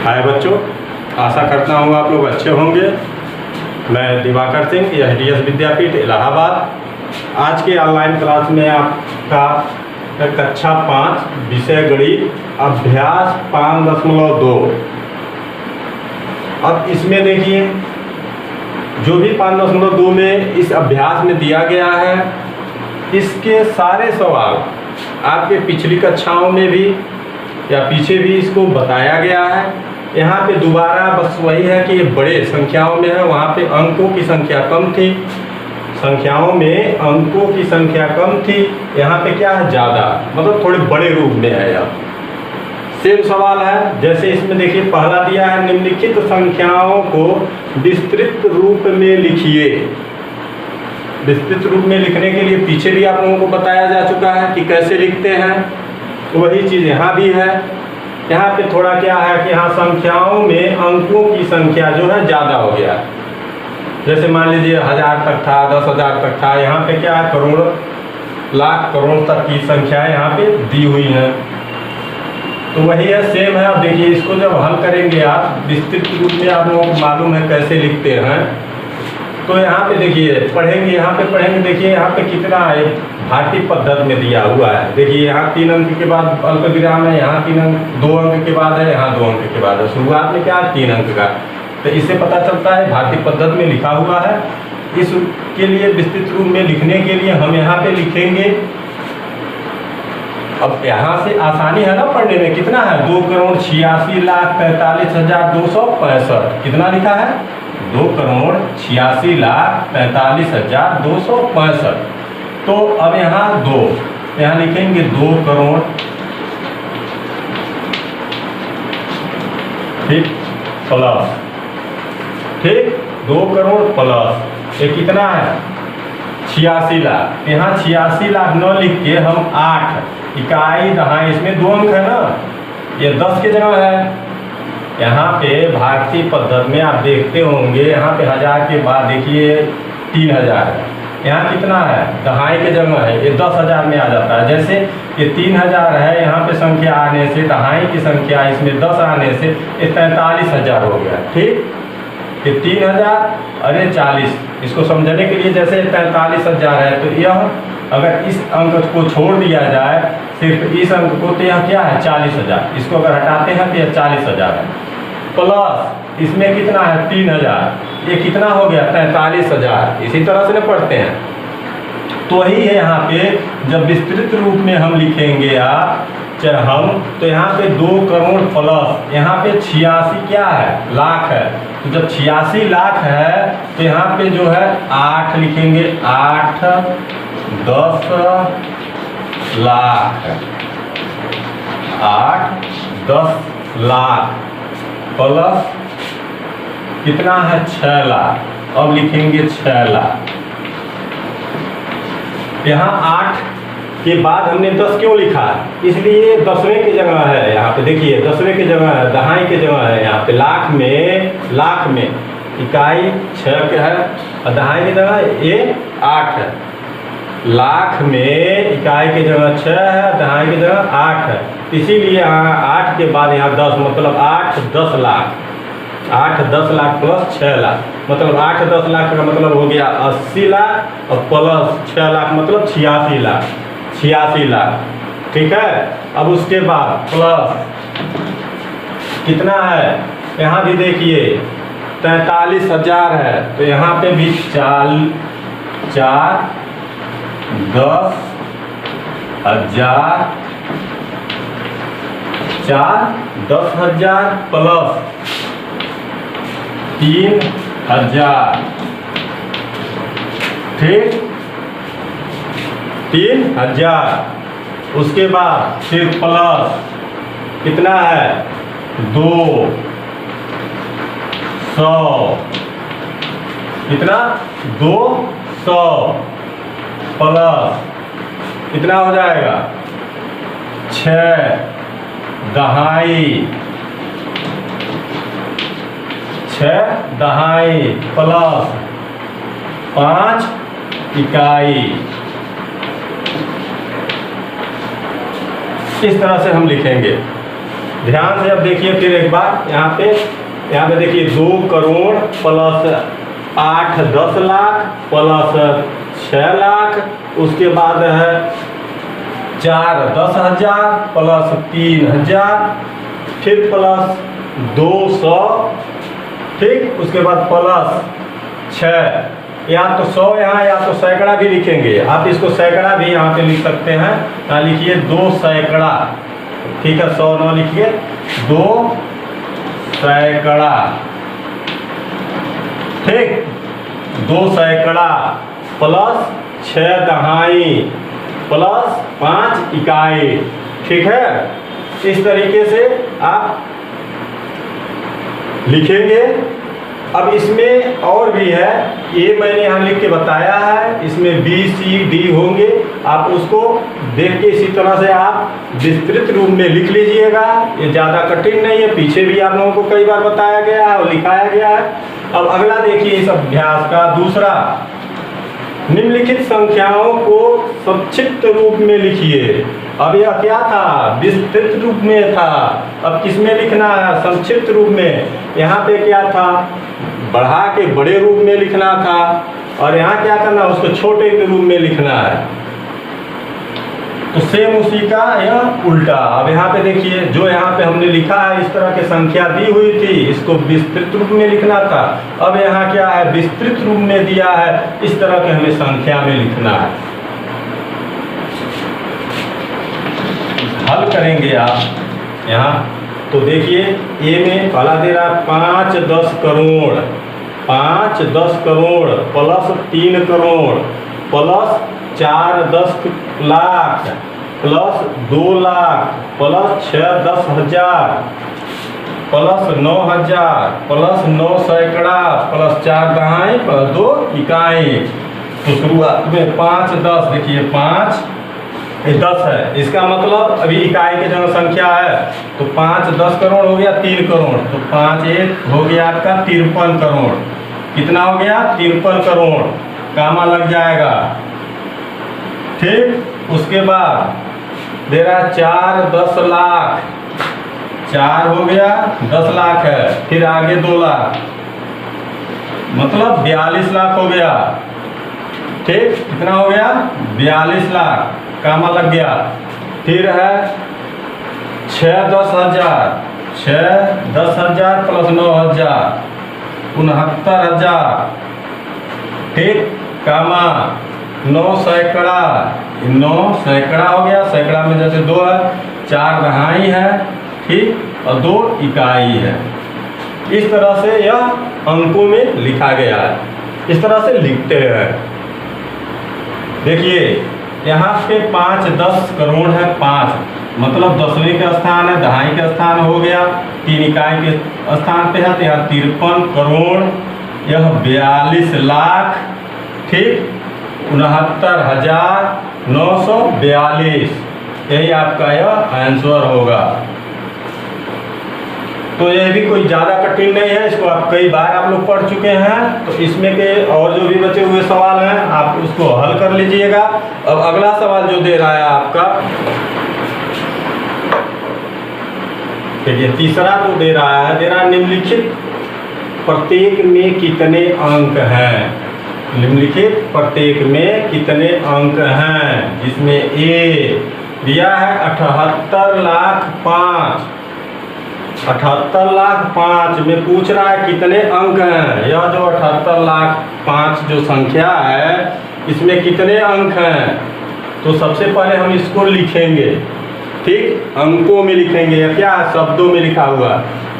हाय बच्चों, आशा करता हूँ आप लोग अच्छे होंगे। मैं दिवाकर सिंह, एचडीएस विद्यापीठ इलाहाबाद। आज के ऑनलाइन क्लास में आपका कक्षा 5 विषय गणित अभ्यास 5.2। अब इसमें देखिए जो भी 5.2 में इस अभ्यास में दिया गया है, इसके सारे सवाल आपके पिछली कक्षाओं में भी या पीछे भी इसको बताया गया है। यहाँ पे दोबारा बस वही है कि ये बड़े संख्याओं में है, वहाँ पे अंकों की संख्या कम थी, संख्याओं में अंकों की संख्या कम थी, यहाँ पे क्या है ज़्यादा, मतलब थोड़े बड़े रूप में है। अब सेम सवाल है, जैसे इसमें देखिए पहला दिया है निम्नलिखित संख्याओं को विस्तृत रूप में लिखिए। विस्तृत रूप में लिखने के लिए पीछे भी आप लोगों को बताया जा चुका है कि कैसे लिखते हैं, वही चीज़ यहाँ भी है। यहाँ पे थोड़ा क्या है कि यहाँ संख्याओं में अंकों की संख्या जो है ज़्यादा हो गया। जैसे मान लीजिए 1000 तक था, 10,000 तक था, यहाँ पे क्या है करोड़, लाख, करोड़ तक की संख्या यहाँ पे दी हुई है। तो वही है, सेम है। अब देखिए इसको जब हल करेंगे आप विस्तृत रूप में, आप लोगों को मालूम है कैसे लिखते हैं। तो यहाँ पे देखिए पढ़ेंगे, यहाँ पे पढ़ेंगे। देखिए यहाँ पे कितना है, भारतीय पद्धति में दिया हुआ है। देखिए यहाँ 3 अंक के बाद अल्प विराम है, यहाँ 3 अंक, 2 अंक के बाद है, यहाँ 2 अंक के बाद है। शुरुआत में क्या है 3 अंक का, तो इससे पता चलता है भारतीय पद्धति में लिखा हुआ है। इसके लिए विस्तृत रूप में लिखने के लिए हम यहाँ पे लिखेंगे। अब यहाँ से आसानी है ना पढ़ने में। कितना है 2,86,43,265। कितना लिखा है 2,86,43,265। तो अब यहाँ 2, यहाँ लिखेंगे 2 करोड़, ठीक, प्लस, ठीक, 2 करोड़ प्लस ये कितना है 86 लाख। यहाँ 86 लाख न लिख के हम 8 इकाई दहाई, इसमें 2 अंक है ना, ये 10 के जगह है। यहाँ पे भारतीय पद्धति में आप देखते होंगे, यहाँ पे 1000 के बाद देखिए 3000 है। यहाँ कितना है दहाई के जगह है, ये 10,000 में आ जाता है। जैसे ये 3000 है, यहाँ पे संख्या आने से दहाई की संख्या इसमें 10 आने से ये 43,000 हो गया। ठीक, ये 3000 अरे 40, इसको समझने के लिए जैसे 43,000 है, तो यह अगर इस अंक को छोड़ दिया जाए, सिर्फ इस अंक को, तो यह क्या है 40,000। इसको अगर हटाते हैं तो यह 40,000 है। प्लस इसमें कितना है 3000, ये कितना हो गया 43,000। इसी तरह से ना पढ़ते हैं। तो वही है यहाँ पे जब विस्तृत रूप में हम लिखेंगे आप तो यहाँ पे 2 करोड़ प्लस यहाँ पे 86 क्या है लाख है। तो जब 86 लाख है तो यहाँ पे जो है 8 लिखेंगे, 8 10 लाख, 8 10 लाख प्लस कितना है 6 लाख। अब लिखेंगे 6 लाख। यहाँ 8 के बाद हमने 10 क्यों लिखा, इसलिए 10वें की जगह है। यहाँ पे देखिए 10वें की जगह है, दहाई की जगह है। यहाँ पे लाख में इकाई 6 के है और दहाई की जगह ये 8 है। लाख में इकाई की जगह 6 है, दहाई की जगह 8 है। इसीलिए यहाँ 8 के बाद यहाँ 10, मतलब 8 10 लाख, 8 10 लाख प्लस 6 लाख, मतलब 8 10 लाख का मतलब हो गया 80 लाख और प्लस 6 लाख मतलब 86 लाख, 86 लाख। ठीक है। अब उसके बाद प्लस कितना है, यहाँ भी देखिए 43,000 है, तो यहाँ पे भी 4 10 10,000, 4 10,000 प्लस 3,000, ठीक, 3,000। उसके बाद फिर प्लस कितना है 200, कितना 200 प्लस कितना हो जाएगा 6 दहाई, 6 दहाई प्लस 5 इकाई। इस तरह से हम लिखेंगे। ध्यान से अब देखिए फिर एक बार यहाँ पे देखिए 2 करोड़ प्लस 8-10 लाख प्लस 6 लाख, उसके बाद है 4-10 हजार प्लस 3,000, फिर प्लस 200, ठीक, उसके बाद प्लस 6, या तो 100 यहाँ या तो सैकड़ा भी लिखेंगे आप, इसको सैकड़ा भी यहाँ पे लिख सकते हैं। यहाँ लिखिए 2 सैकड़ा, ठीक है, 100 न लिखिए, 2 सैकड़ा, ठीक, 2 सैकड़ा प्लस 6 दहाई प्लस 5 इकाई, ठीक है। इस तरीके से आप लिखेंगे। अब इसमें और भी है, ये मैंने यहाँ लिख के बताया है, इसमें B, C, D होंगे, आप उसको देख के इसी तरह से आप विस्तृत रूप में लिख लीजिएगा। ये ज़्यादा कठिन नहीं है, पीछे भी आप लोगों को कई बार बताया गया है और लिखाया गया है। अब अगला देखिए इस अभ्यास का दूसरा, निम्नलिखित संख्याओं को संक्षिप्त रूप में लिखिए। अब यह क्या था, विस्तृत रूप में था, अब किसमें लिखना है, संक्षिप्त रूप में। यहाँ पे क्या था, बढ़ा के बड़े रूप में लिखना था, और यहाँ क्या करना, उसको छोटे के रूप में लिखना है। तो सेम उसी का यह उल्टा। अब यहाँ पे देखिए जो यहाँ पे हमने लिखा है, इस तरह की संख्या दी हुई थी, इसको विस्तृत रूप में लिखना था। अब यहाँ क्या है, विस्तृत रूप में दिया है, इस तरह के हमें संख्या में लिखना है। हल करेंगे आप यहाँ, तो देखिए ए में पहला दे रहा है 5-10 crore, 5-10 crore plus 3 crore plus 4-10 lakh plus 2 lakh plus 6-10 हजार प्लस 9,000 प्लस 9 सैकड़ा प्लस 4 दहाई प्लस 2 इकाई। तो शुरुआत में 5-10, देखिए 5-10 है, इसका मतलब अभी इकाई की जनसंख्या है, तो 5-10 करोड़ हो गया 3 करोड़, तो 5-1 हो गया आपका 53 करोड़। कितना हो गया, 53 करोड़, कामा लग जाएगा, ठीक। उसके बाद दे रहा 4-10 लाख, 4 हो गया, 10 लाख है, फिर आगे 2 लाख, मतलब 42 लाख हो गया, ठीक। कितना हो गया, 42 लाख, कामा लग गया। फिर है 6-10 हजार, 6-10 हजार प्लस 9,000 69,000, ठीक, कामा 9 सैकड़ा, 9 सैकड़ा हो गया, सैकड़ा में जैसे 2 है, 4 दहाई है, ठीक, और 2 इकाई है। इस तरह से यह अंकों में लिखा गया है, इस तरह से लिखते हैं। देखिए यहाँ पे 5-10 करोड़ है, 5 मतलब 10वें का स्थान है, दहाई का स्थान हो गया, 3 इकाई के स्थान पे है, तो यहाँ 53 करोड़, यह 42 लाख, ठीक, 69,942, यही आपका यह आंसर होगा। तो यह भी कोई ज़्यादा कठिन नहीं है, इसको आप कई बार आप लोग पढ़ चुके हैं। तो इसमें के और जो भी बचे हुए सवाल हैं आप उसको हल कर लीजिएगा। अब अगला सवाल जो दे रहा है आपका, देखिए तीसरा तो दे रहा है निम्नलिखित प्रत्येक में कितने अंक हैं, निम्नलिखित प्रत्येक में कितने अंक हैं, जिसमें ए दिया है 78 लाख 5, 78 लाख 5 में पूछ रहा है कितने अंक हैं। यह जो 78 लाख 5 जो संख्या है, इसमें कितने अंक हैं। तो सबसे पहले हम इसको लिखेंगे, ठीक, अंकों में लिखेंगे, या क्या शब्दों में लिखा हुआ,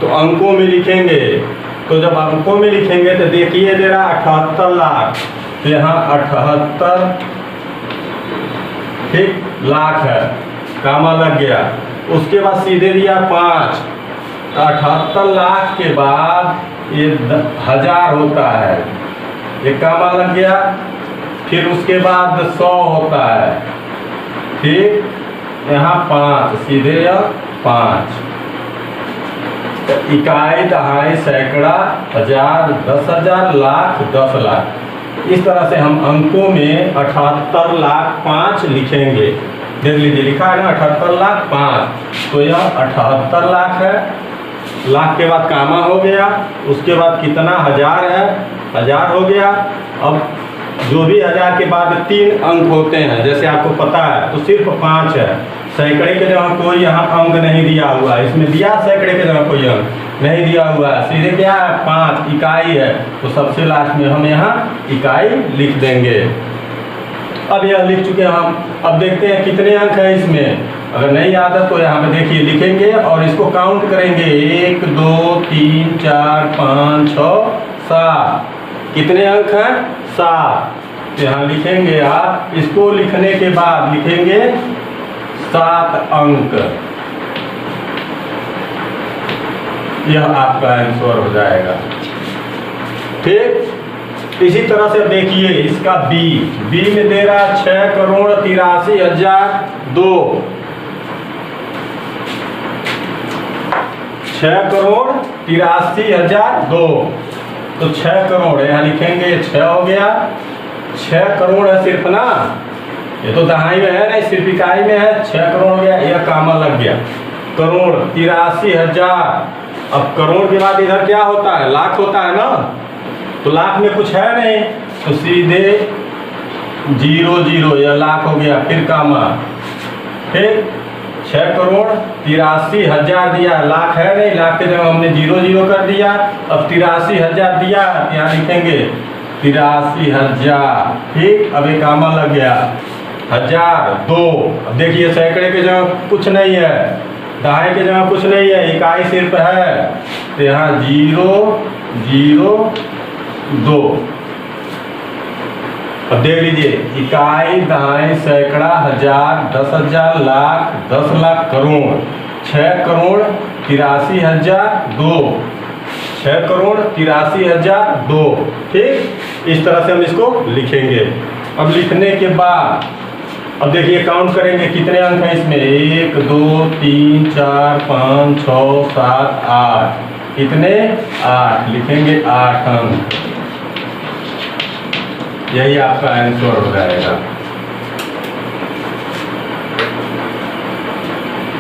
तो अंकों में लिखेंगे। तो जब अंकों में लिखेंगे तो देखिए दे रहा 78 लाख, तो यहाँ 78, ठीक, लाख है, कामा लग गया। उसके बाद सीधे दिया 5, 78 लाख के बाद ये 1000 होता है, ये कामा लग गया। फिर उसके बाद 100 होता है, ठीक, यहाँ 5, सीधे या 5, इकाई दहाई सैकड़ा हजार 10,000 लाख 10 लाख। इस तरह से हम अंकों में 78 लाख 5 लिखेंगे। देख लीजिए लिखा है ना 78 लाख 5, तो यह 78 लाख है। लाख के बाद कामा हो गया, उसके बाद कितना हजार है, हजार हो गया। अब जो भी हजार के बाद 3 अंक होते हैं, जैसे आपको पता है, तो सिर्फ 5 है। सैकड़े के जगह कोई यहाँ अंक नहीं दिया हुआ है, इसमें दिया सैकड़े के जगह कोई अंक नहीं दिया हुआ है, सीधे क्या है 5 इकाई है, तो सबसे लास्ट में हम यहाँ इकाई लिख देंगे। अब यह लिख चुके हम। अब देखते हैं कितने अंक है इसमें। अगर नहीं याद है तो यहाँ पे देखिए लिखेंगे और इसको काउंट करेंगे 1 2 3 4 5 6 7। कितने अंक हैं 7। यहाँ लिखेंगे आप। इसको लिखने के बाद लिखेंगे 7 अंक। यह आपका आंसर हो जाएगा। ठीक, इसी तरह से देखिए इसका बी में दे रहा है 6,83,002। 6,83,002, तो 6 करोड़ यहाँ लिखेंगे, 6 हो गया। 6 करोड़ है सिर्फ ना, ये तो दहाई में है, नहीं सिर्फ इकाई में है। 6 करोड़ हो गया, यह कामा लग गया। करोड़ 83,000। अब करोड़ के बाद इधर क्या होता है, लाख होता है ना, तो लाख में कुछ है नहीं, तो सीधे 0 0, यह लाख हो गया, फिर कामा। ठीक, 6,83,000 दिया, लाख है नहीं, लाख के जगह हमने 0 0 कर दिया। अब 83,000 दिया, यहाँ लिखेंगे 83,000। ठीक, अब एक कामा लग गया। 1002। अब देखिए सैकड़े के जगह कुछ नहीं है, दहाई के जगह कुछ नहीं है, इकाई सिर्फ है, तो यहाँ 0 0 2। अब देख लीजिए इकाई, दहाई, सैकड़ा, हजार, 10,000, लाख, 10 लाख, करोड़। 6,83,002। 6,83,002। ठीक, इस तरह से हम इसको लिखेंगे। अब लिखने के बाद अब देखिए काउंट करेंगे कितने अंक हैं इसमें। 1 2 3 4 5 6 7 8। कितने 8, लिखेंगे 8 अंक। यही आपका आंसर हो जाएगा।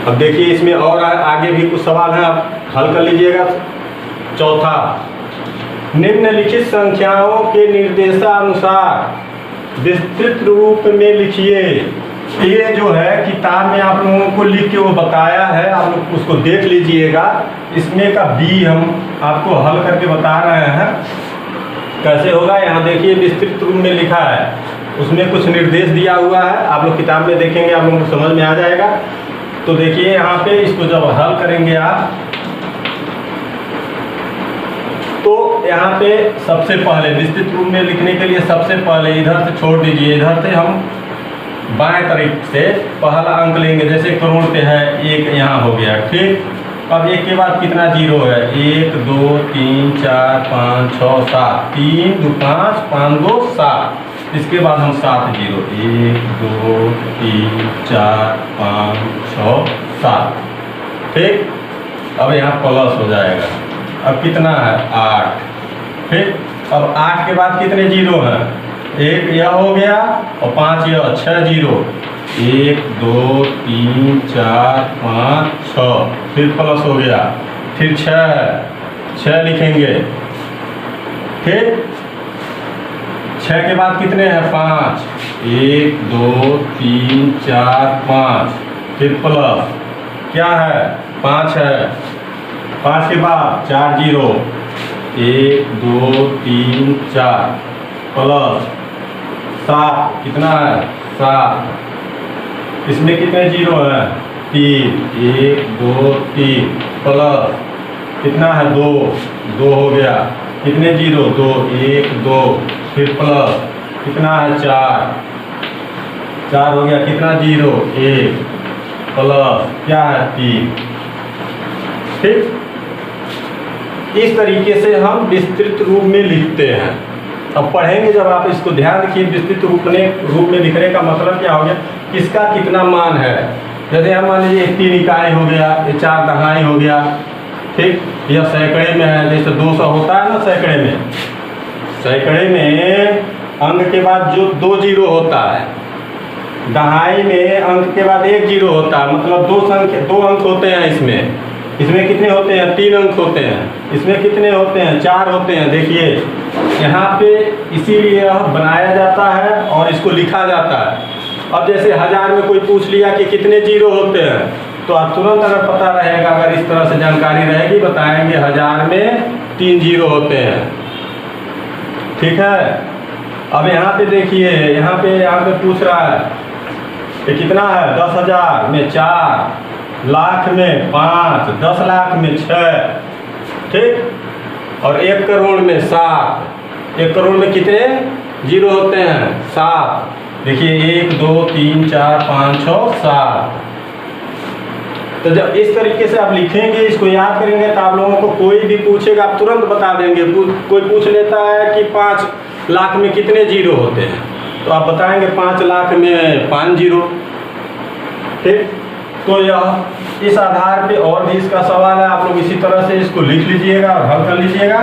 अब देखिए इसमें और आगे भी कुछ सवाल है, आप हल कर लीजिएगा। चौथा, निम्नलिखित संख्याओं के निर्देशानुसार विस्तृत रूप में लिखिए। ये जो है किताब में आप लोगों को लिख के वो बताया है, आप लोग उसको देख लीजिएगा। इसमें का बी हम आपको हल करके बता रहे हैं कैसे होगा। यहाँ देखिए विस्तृत रूप में लिखा है, उसमें कुछ निर्देश दिया हुआ है, आप लोग किताब में देखेंगे, आप लोगों को समझ में आ जाएगा। तो देखिए यहाँ पे इसको जब हल करेंगे आप, तो यहाँ पे सबसे पहले विस्तृत रूप में लिखने के लिए सबसे पहले इधर से छोड़ दीजिए, इधर से हम बाएं तरफ से पहला अंक लेंगे। जैसे करोड़ पे है 1, यहाँ हो गया। ठीक, अब 1 के बाद कितना 0 है, 1 2 3 4 5 6 7। 3 2 5 5 2 7। इसके बाद हम 7 0, 1 2 3 4 5 6 7। ठीक, अब यहाँ प्लस हो जाएगा। अब कितना है 8। ठीक, अब 8 के बाद कितने 0 हैं, 1 यह हो गया और 5 यह, 6 0। 1 2 3 4 5 6, फिर प्लस हो गया, फिर 6 लिखेंगे। ठीक, 6 के बाद कितने हैं 5। 1 2 3 4 5, फिर प्लस क्या है 5 है। 5 के बाद 4 0। 1 2 3 4 प्लस 7, कितना है 7। इसमें कितने 0 हैं 3। 1 2 3 प्लस कितना है 2 हो गया। कितने 0 2 1 2, फिर प्लस कितना है 4 हो गया। कितना 0 1 प्लस क्या है 3। ठीक, इस तरीके से हम विस्तृत रूप में लिखते हैं। अब पढ़ेंगे जब आप इसको ध्यान रखिए, विस्तृत रूप में लिखने का मतलब क्या हो गया, किसका कितना मान है। जैसे हम मान लीजिए 3 इकाई हो गया, ये 4 दहाई हो गया। ठीक, यह सैकड़े में है, जैसे 200 होता है ना सैकड़े में। सैकड़े में अंक के बाद जो 2 0 होता है, दहाई में अंक के बाद एक जीरो होता है, मतलब दो अंक होते हैं इसमें। इसमें कितने होते हैं? 3 अंक होते हैं। इसमें कितने होते हैं? 4 होते हैं। देखिए यहाँ पे इसीलिए यह बनाया जाता है और इसको लिखा जाता है। अब जैसे 1000 में कोई पूछ लिया कि कितने जीरो होते हैं, तो आप तुरंत अगर पता रहेगा, अगर इस तरह से जानकारी रहेगी, बताएंगे 1000 में 3 जीरो होते हैं। ठीक है। अब यहाँ पे देखिए, यहाँ पे पूछ रहा है कि कितना है? 10,000 में 4, लाख में 5, 10 लाख में 6, ठीक। और 1 करोड़ में 7। 1 करोड़ में कितने जीरो होते हैं? 7। देखिए 1 2 3 4 5 6 7। तो जब इस तरीके से आप लिखेंगे, इसको याद करेंगे, तो आप लोगों को कोई भी पूछेगा आप तुरंत बता देंगे। कोई पूछ लेता है कि 5 लाख में कितने जीरो होते हैं, तो आप बताएंगे 5 लाख में 5 जीरो। ठीक। तो यह इस आधार पे और भी इसका सवाल है, आप लोग इसी तरह से इसको लिख लीजिएगा और हल कर लीजिएगा।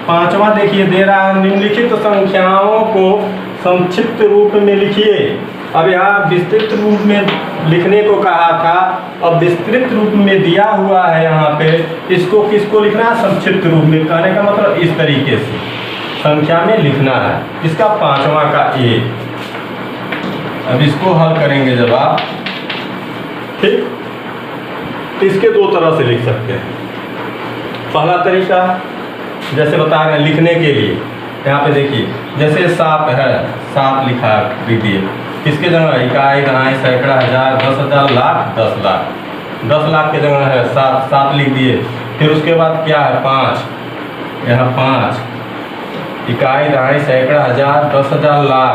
5वां देखिए दे रहा है, निम्नलिखित संख्याओं को संक्षिप्त रूप में लिखिए। अब यहाँ विस्तृत रूप में लिखने को कहा था, अब विस्तृत रूप में दिया हुआ है यहाँ पे, इसको किसको लिखना है? संक्षिप्त रूप में। कहने का मतलब इस तरीके से संख्या में लिखना है। इसका 5वां का ए। अब इसको हल करेंगे जब आप, ठीक, तो इसके 2 तरह से लिख सकते हैं। पहला तरीका जैसे बता रहे हैं लिखने के लिए, यहाँ पे देखिए जैसे 7 है, 7 लिखा लिख दिए। किसके जगह? इकाई, दहाई, सैकड़ा, हजार, 10,000, लाख, 10 लाख। 10 लाख के जगह है 7, 7 लिख दिए। फिर उसके बाद क्या है? 5, यहाँ 5। इकाई, दहाई, सैकड़ा, हजार, 10,000, लाख,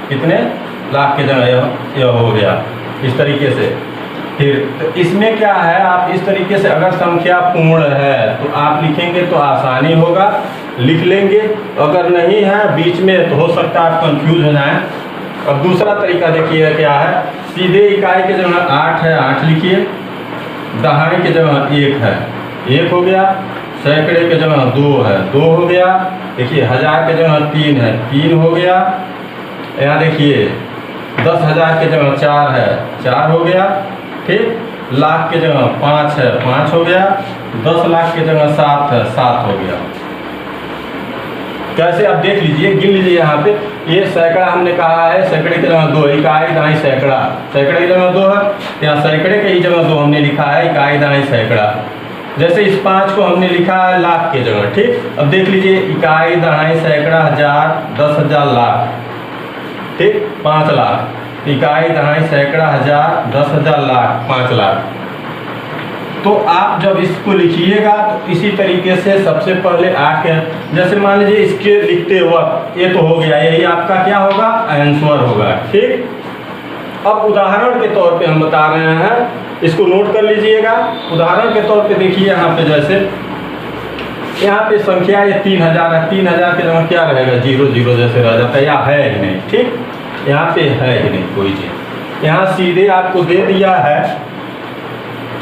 कितने लाख के जगह यह हो गया इस तरीके से। फिर तो इसमें क्या है, आप इस तरीके से अगर संख्या पूर्ण है तो आप लिखेंगे तो आसानी होगा, लिख लेंगे। अगर नहीं है बीच में तो हो सकता है आप कंफ्यूज हो जाएं। अब दूसरा तरीका देखिए क्या है, सीधे इकाई के जगह 8 है, 8 लिखिए। दहाई के जगह 1 है, 1 हो गया। सैकड़े के जगह 2 है, 2 हो गया। देखिए 1000 के जगह 3 है, 3 हो गया। यहाँ देखिए 10,000 के जगह 4 है, 4 हो गया। ठीक। लाख के जगह 5 है, 5 हो गया। 10 लाख के जगह 7 है, 7 हो गया। कैसे आप देख लीजिए, गिन लीजिए। यहाँ पे ये सैकड़ा हमने कहा है, सैकड़े के जगह 2, इकाई, दहाई, सैकड़ा। सैकड़े की जगह 2 है, यहाँ सैकड़े के ही जगह 2 हमने लिखा है, इकाई, दहाई, सैकड़ा। जैसे इस 5 को हमने लिखा है लाख के जगह। ठीक। अब देख लीजिए इकाई, दहाई, सैकड़ा, हजार, 10,000, लाख, ठीक, 5 लाख। इकाई, दहाई, सैकड़ा, हजार, 10,000, लाख, 5 लाख। तो आप जब इसको लिखिएगा तो इसी तरीके से सबसे पहले 8 के, जैसे मान लीजिए इसके लिखते वक्त ये तो हो गया, यही आपका क्या होगा? आंसर होगा। ठीक। अब उदाहरण के तौर पे हम बता रहे हैं, इसको नोट कर लीजिएगा। उदाहरण के तौर पे देखिए यहाँ पे, जैसे यहाँ पे संख्या ये 3000 है, 3000 के जगह क्या रहेगा? 0 0 जैसे रह जाता है, या है ही नहीं। ठीक। यहाँ पे है ही नहीं कोई चीज। यहाँ सीधे आपको दे दिया है,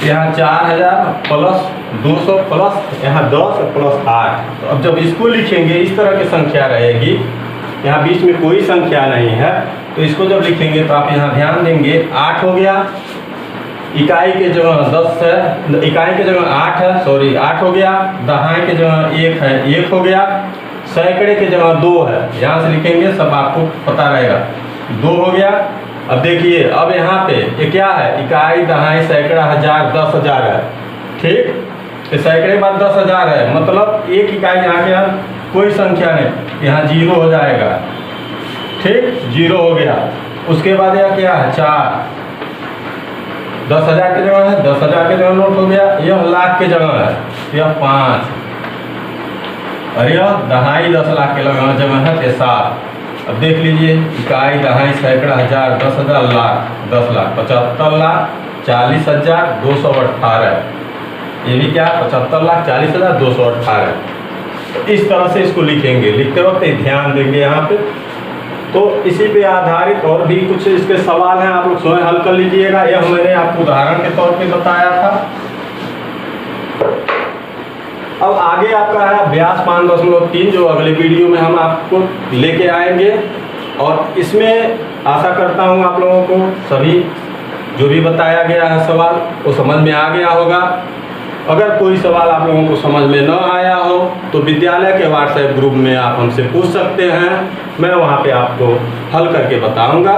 यहाँ 4000 प्लस 200 प्लस यहाँ 10 प्लस 8। तो अब जब इसको लिखेंगे इस तरह की संख्या रहेगी, यहाँ बीच में कोई संख्या नहीं है, तो इसको जब लिखेंगे तो आप यहाँ ध्यान देंगे 8 हो गया। इकाई के जगह 10 है, इकाई के जगह 8 है, सॉरी 8 हो गया। दहाई के जगह 1 है, 1 हो गया। सैकड़े के जगह 2 है, यहाँ से लिखेंगे सब आपको पता रहेगा, 2 हो गया। अब देखिए अब यहाँ पे ये क्या है? इकाई, दहाई, सैकड़ा, हजार, 10,000 है। ठीक। तो सैकड़े के बाद 10,000 है, मतलब एक इकाई यहाँ के यहाँ कोई संख्या नहीं, यहाँ 0 हो जाएगा। ठीक, 0 हो गया। उसके बाद यह क्या है? 4। 10,000 की जगह है, 10,000 की जगह नोट हो गया। यह लाख की जगह है, यह 5। और यह दहाई 10 लाख के जगह है, तो 7। अब देख लीजिए इकाई, दहाई, सैकड़ा, हजार, 10,000, लाख, 10 लाख, 75 लाख 40,218। ये भी क्या? 75 लाख 40,218। तो इस तरह से इसको लिखेंगे, लिखते वक्त ध्यान देंगे यहाँ पे। तो इसी पे आधारित और भी कुछ इसके सवाल हैं, आप लोग स्वयं हल कर लीजिएगा। यह मैंने आपको उदाहरण के तौर पे बताया था। अब आगे आपका है अभ्यास 5.3, जो अगले वीडियो में हम आपको लेके आएंगे। और इसमें आशा करता हूँ आप लोगों को सभी जो भी बताया गया है सवाल वो समझ में आ गया होगा। अगर कोई सवाल आप लोगों को समझ में न आया हो तो विद्यालय के व्हाट्सएप ग्रुप में आप हमसे पूछ सकते हैं, मैं वहाँ पे आपको हल करके बताऊँगा।